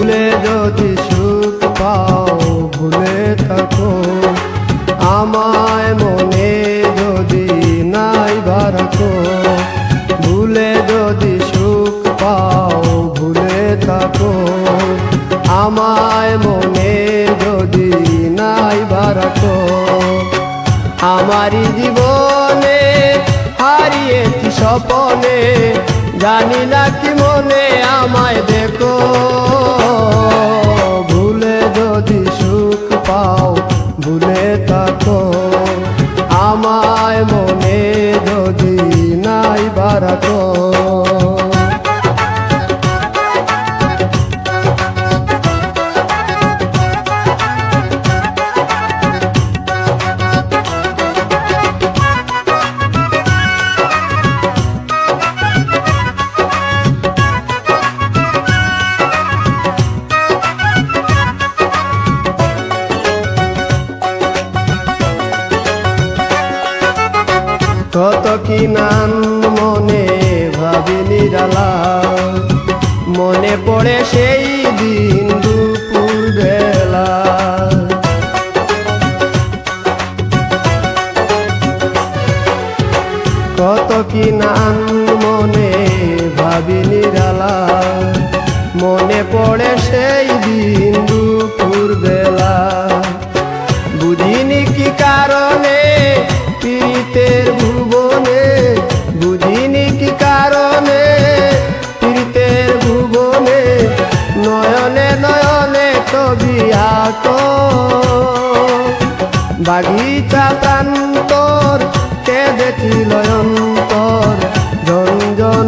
ভুলে যদি সুখ পাও ভুলে থাকো, আমায় মনে যদি নাই বারাকো। ভুলে যদি সুখ পাও ভুলে থাকো, আমায় মনে যদি নাই বারাকো। আমারি জীবনে হারিয়েছি স্বপনে, জানি না কি মনে আমায় দেখো। ভুলে যদি সুখ পাও ভুলে থাকো, আমায় মনে যদি নাই বারাকো। কত কি নাম মনে ভাবি নিরালা, মনে পড়ে সেই দিন দুপুর বেলা। কত কি নাম মনে ভাবি নিরালা, মনে পড়ে সেই দিন দুপুর বেলা। বুঝিনি কি কারণে পীড়িতের ভুবনে, বুঝিনি কি কারণে পীড়িতের ভুবনে, নয়নে নয়নে ছবি আঁকো। বাগিচা প্রান্তর কেঁদেছিল অন্তর, ঝনঝন